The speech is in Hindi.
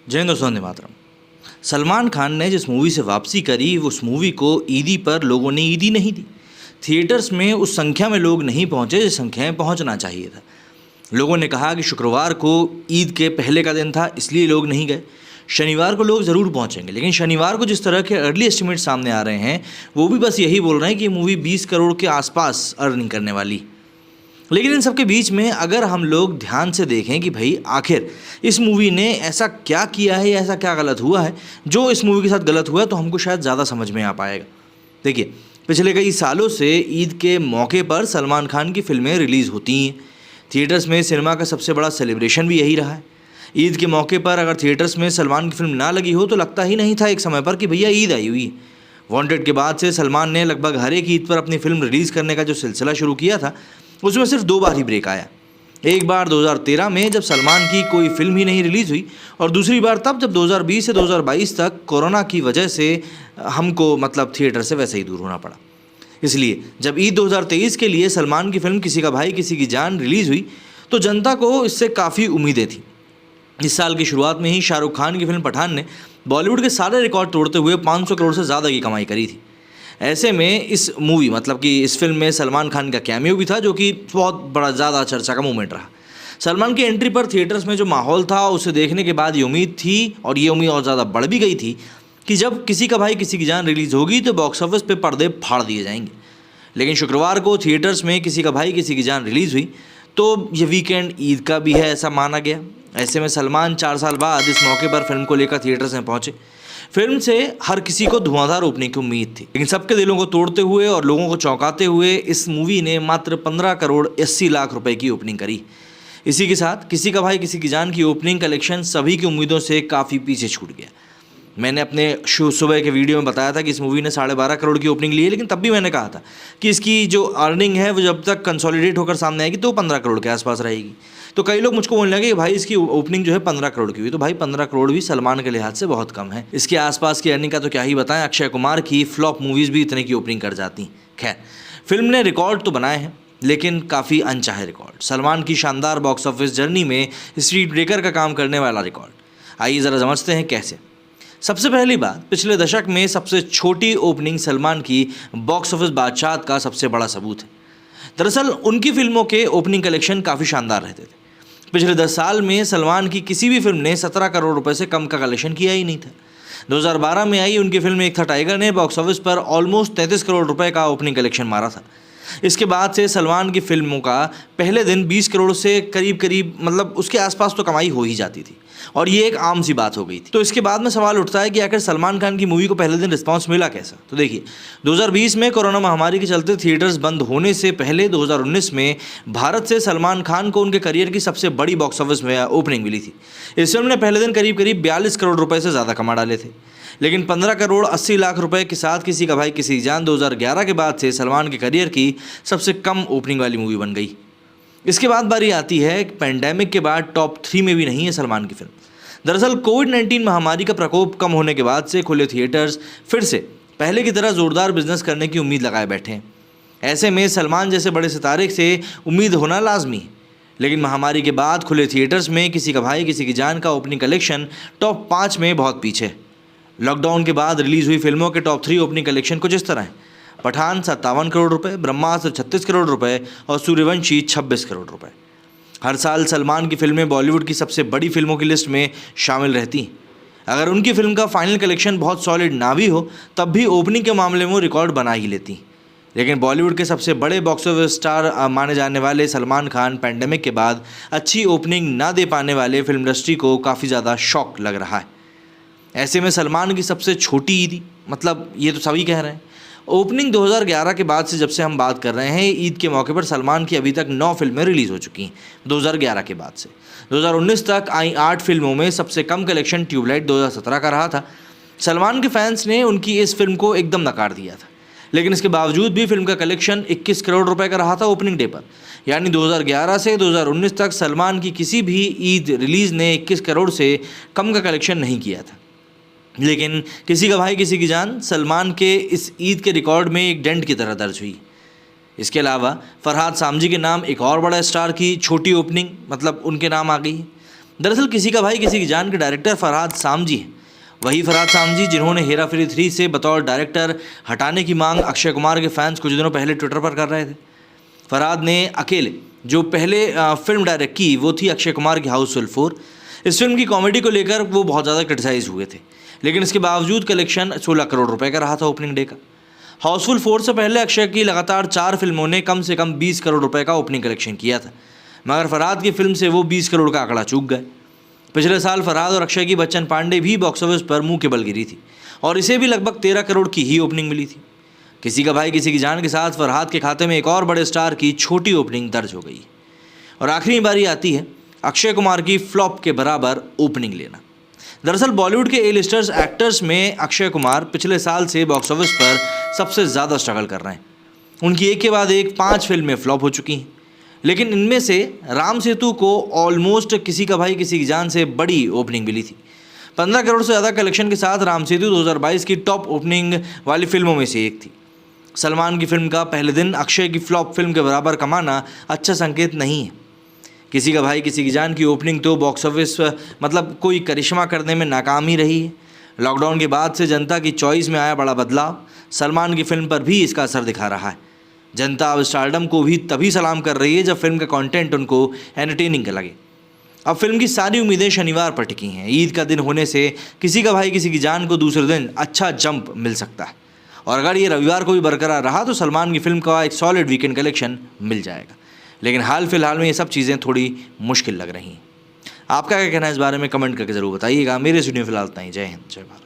जय हिंद दोस्तों, वंदे मातरम। सलमान खान ने जिस मूवी से वापसी करी उस मूवी को ईदी पर लोगों ने ईदी नहीं दी। थिएटर्स में उस संख्या में लोग नहीं पहुंचे जिस संख्या में पहुंचना चाहिए था। लोगों ने कहा कि शुक्रवार को ईद के पहले का दिन था इसलिए लोग नहीं गए। शनिवार को लोग ज़रूर पहुंचेंगे, लेकिन शनिवार को जिस तरह के अर्ली एस्टिमेट सामने आ रहे हैं वो भी बस यही बोल रहे हैं कि मूवी 20 करोड़ के आसपास अर्निंग करने वाली। लेकिन इन सब के बीच में अगर हम लोग ध्यान से देखें कि भाई आखिर इस मूवी ने ऐसा क्या किया है या ऐसा क्या गलत हुआ है जो इस मूवी के साथ गलत हुआ है, तो हमको शायद ज़्यादा समझ में आ पाएगा। देखिए, पिछले कई सालों से ईद के मौके पर सलमान खान की फिल्में रिलीज़ होती हैं। थिएटर्स में सिनेमा का सबसे बड़ा सेलिब्रेशन भी यही रहा है। ईद के मौके पर अगर थिएटर्स में सलमान की फिल्म ना लगी हो तो लगता ही नहीं था एक समय पर कि भैया ईद आई हुई है। वांटेड के बाद से सलमान ने लगभग हर एक ईद पर अपनी फिल्म रिलीज़ करने का जो सिलसिला शुरू किया था उसमें सिर्फ 2 बार ही ब्रेक आया। एक बार 2013 में जब सलमान की कोई फिल्म ही नहीं रिलीज़ हुई, और दूसरी बार तब जब 2020 से 2022 तक कोरोना की वजह से हमको थिएटर से वैसे ही दूर होना पड़ा। इसलिए जब ईद 2023 के लिए सलमान की फिल्म किसी का भाई किसी की जान रिलीज़ हुई तो जनता को इससे काफ़ी उम्मीदें थी। इस साल की शुरुआत में ही शाहरुख खान की फिल्म पठान ने बॉलीवुड के सारे रिकॉर्ड तोड़ते हुए 500 करोड़ से ज़्यादा की कमाई करी थी। ऐसे में इस मूवी कि इस फिल्म में सलमान खान का कैमियो भी था, जो कि बहुत बड़ा ज़्यादा चर्चा का मोमेंट रहा। सलमान की एंट्री पर थिएटर्स में जो माहौल था उसे देखने के बाद ये उम्मीद थी, और ये उम्मीद और ज़्यादा बढ़ भी गई थी, कि जब किसी का भाई किसी की जान रिलीज़ होगी तो बॉक्स ऑफिस पे पर्दे फाड़ दिए जाएंगे। लेकिन शुक्रवार को थिएटर्स में किसी का भाई किसी की जान रिलीज़ हुई तो ये वीकेंड ईद का भी है ऐसा माना गया। ऐसे में सलमान 4 साल बाद इस मौके पर फिल्म को लेकर थिएटर्स में पहुंचे। फिल्म से हर किसी को धुआंधार ओपनिंग की उम्मीद थी, लेकिन सबके दिलों को तोड़ते हुए और लोगों को चौंकाते हुए इस मूवी ने मात्र 15 करोड़ 80 लाख रुपए की ओपनिंग करी। इसी के साथ किसी का भाई किसी की जान की ओपनिंग कलेक्शन सभी की उम्मीदों से काफ़ी पीछे छूट गया। मैंने अपने सुबह के वीडियो में बताया था कि इस मूवी ने 12.5 करोड़ की ओपनिंग ली है, लेकिन तब भी मैंने कहा था कि इसकी जो अर्निंग है वो जब तक कंसोलिडेट होकर सामने आएगी तो 15 करोड़ के आसपास रहेगी। तो कई लोग मुझको बोलने लगे कि भाई इसकी ओपनिंग जो है 15 करोड़ की हुई। तो भाई 15 करोड़ भी सलमान के लिहाज से बहुत कम है। इसके आसपास की अर्निंग का तो क्या ही बताएं, अक्षय कुमार की फ्लॉप मूवीज़ भी इतने की ओपनिंग कर जाती। खैर, फिल्म ने रिकॉर्ड तो बनाए हैं, लेकिन काफ़ी अनचाहे रिकॉर्ड। सलमान की शानदार बॉक्स ऑफिस जर्नी में स्ट्रीट ब्रेकर का काम करने वाला रिकॉर्ड। आइए ज़रा समझते हैं कैसे। सबसे पहली बात, पिछले दशक में सबसे छोटी ओपनिंग सलमान की बॉक्स ऑफिस बादशाहत का सबसे बड़ा सबूत है। दरअसल उनकी फिल्मों के ओपनिंग कलेक्शन काफ़ी शानदार रहते थे। पिछले 10 साल में सलमान की किसी भी फिल्म ने 17 करोड़ रुपए से कम का कलेक्शन किया ही नहीं था। 2012 में आई उनकी फिल्म एक था टाइगर ने बॉक्स ऑफिस पर ऑलमोस्ट 33 करोड़ रुपए का ओपनिंग कलेक्शन मारा था। इसके बाद से सलमान की फिल्मों का पहले दिन 20 करोड़ से करीब करीब उसके आसपास तो कमाई हो ही जाती थी, और ये एक आम सी बात हो गई थी। तो इसके बाद में सवाल उठता है कि आखिर सलमान खान की मूवी को पहले दिन रिस्पांस मिला कैसा। तो देखिए, 2020 में कोरोना महामारी के चलते थिएटर्स बंद होने से पहले 2019 में भारत से सलमान खान को उनके करियर की सबसे बड़ी बॉक्स ऑफिस में ओपनिंग मिली थी। इस फिल्म ने पहले दिन करीब करीब 42 करोड़ रुपए से ज़्यादा कमा डाले थे। लेकिन 15 करोड़ 80 लाख रुपए के साथ किसी का भाई किसी की जान 2011 के बाद से सलमान के करियर की सबसे कम ओपनिंग वाली मूवी बन गई। इसके बाद बारी आती है पैंडेमिक के बाद टॉप 3 में भी नहीं है सलमान की फिल्म। दरअसल कोविड-19 महामारी का प्रकोप कम होने के बाद से खुले थिएटर्स फिर से पहले की तरह ज़ोरदार बिजनेस करने की उम्मीद लगाए बैठे हैं। ऐसे में सलमान जैसे बड़े सितारे से उम्मीद होना लाजमी है। लेकिन महामारी के बाद खुले थिएटर्स में किसी का भाई किसी की जान का ओपनिंग कलेक्शन टॉप 5 में बहुत पीछे है। लॉकडाउन के बाद रिलीज़ हुई फिल्मों के टॉप 3 ओपनिंग कलेक्शन कुछ इस तरह हैं। पठान 57 करोड़ रुपए, ब्रह्मास्त्र 36 करोड़ रुपए और सूर्यवंशी 26 करोड़ रुपए। हर साल सलमान की फिल्में बॉलीवुड की सबसे बड़ी फिल्मों की लिस्ट में शामिल रहती हैं। अगर उनकी फिल्म का फाइनल कलेक्शन बहुत सॉलिड ना भी हो तब भी ओपनिंग के मामले में वो रिकॉर्ड बना ही लेती। लेकिन बॉलीवुड के सबसे बड़े बॉक्स ऑफिस स्टार माने जाने वाले सलमान खान पैंडेमिक के बाद अच्छी ओपनिंग ना दे पाने वाले फिल्म इंडस्ट्री को काफ़ी ज़्यादा शॉक लग रहा है। ऐसे में सलमान की सबसे छोटी ईद, ये तो सभी कह रहे हैं। ओपनिंग 2011 के बाद से जब से हम बात कर रहे हैं, ईद के मौके पर सलमान की अभी तक 9 फिल्में रिलीज़ हो चुकी हैं। 2011 के बाद से 2019 तक आई 8 फिल्मों में सबसे कम कलेक्शन ट्यूबलाइट 2017 का रहा था। सलमान के फैंस ने उनकी इस फिल्म को एकदम नकार दिया था, लेकिन इसके बावजूद भी फिल्म का कलेक्शन 21 करोड़ रुपए का रहा था ओपनिंग डे पर। यानी 2011 से 2019 तक सलमान की किसी भी ईद रिलीज़ ने 21 करोड़ से कम का कलेक्शन नहीं किया था। लेकिन किसी का भाई किसी की जान सलमान के इस ईद के रिकॉर्ड में एक डेंट की तरह दर्ज हुई। इसके अलावा फरहाद सामजी के नाम एक और बड़ा स्टार की छोटी ओपनिंग उनके नाम आ गई। दरअसल किसी का भाई किसी की जान के डायरेक्टर फरहाद सामजी हैं। वही फरहाद सामजी जिन्होंने हेरा फेरी 3 से बतौर डायरेक्टर हटाने की मांग अक्षय कुमार के फैंस कुछ दिनों पहले ट्विटर पर कर रहे थे। फरहाद ने अकेले जो पहले फिल्म डायरेक्ट की वो थी अक्षय कुमार की हाउसफुल 4। इस फिल्म की कॉमेडी को लेकर वो बहुत ज़्यादा क्रिटिसाइज हुए थे, लेकिन इसके बावजूद कलेक्शन 16 करोड़ रुपए का रहा था ओपनिंग डे का। हाउसफुल 4 से पहले अक्षय की लगातार 4 फिल्मों ने कम से कम 20 करोड़ रुपए का ओपनिंग कलेक्शन किया था, मगर फरहाद की फिल्म से वो 20 करोड़ का आंकड़ा चूक गए। पिछले साल फरहाद और अक्षय की बच्चन पांडे भी बॉक्स ऑफिस पर मुंह के बल गिरी थी और इसे भी लगभग 13 करोड़ की ही ओपनिंग मिली थी। किसी का भाई किसी की जान के साथ फरहाद के खाते में एक और बड़े स्टार की छोटी ओपनिंग दर्ज हो गई और आखिरी बारी आती है अक्षय कुमार की फ्लॉप के बराबर ओपनिंग लेना। दरअसल बॉलीवुड के ए लिस्टर्स एक्टर्स में अक्षय कुमार पिछले साल से बॉक्स ऑफिस पर सबसे ज़्यादा स्ट्रगल कर रहे हैं। उनकी एक के बाद एक 5 फिल्में फ्लॉप हो चुकी हैं, लेकिन इनमें से राम सेतु को ऑलमोस्ट किसी का भाई किसी की जान से बड़ी ओपनिंग मिली थी। 15 करोड़ से ज़्यादा कलेक्शन के साथ राम सेतु 2022 की टॉप ओपनिंग वाली फिल्मों में से एक थी। सलमान की फिल्म का पहले दिन अक्षय की फ्लॉप फिल्म के बराबर कमाना अच्छा संकेत नहीं है। किसी का भाई किसी की जान की ओपनिंग तो बॉक्स ऑफिस मतलब कोई करिश्मा करने में नाकाम ही रही है। लॉकडाउन के बाद से जनता की चॉइस में आया बड़ा बदलाव सलमान की फिल्म पर भी इसका असर दिखा रहा है। जनता अब स्टारडम को भी तभी सलाम कर रही है जब फिल्म का कंटेंट उनको एंटरटेनिंग लगे। अब फिल्म की सारी उम्मीदें शनिवार पर टिकी हैं। ईद का दिन होने से किसी का भाई किसी की जान को दूसरे दिन अच्छा जंप मिल सकता है और अगर ये रविवार को भी बरकरार रहा तो सलमान की फिल्म का एक सॉलिड वीकेंड कलेक्शन मिल जाएगा। लेकिन हाल फिलहाल में ये सब चीज़ें थोड़ी मुश्किल लग रही हैं। आपका क्या कहना है इस बारे में कमेंट करके ज़रूर बताइएगा। मेरे स्टूडियो फिलहाल इतना ही। जय हिंद, जय भारत।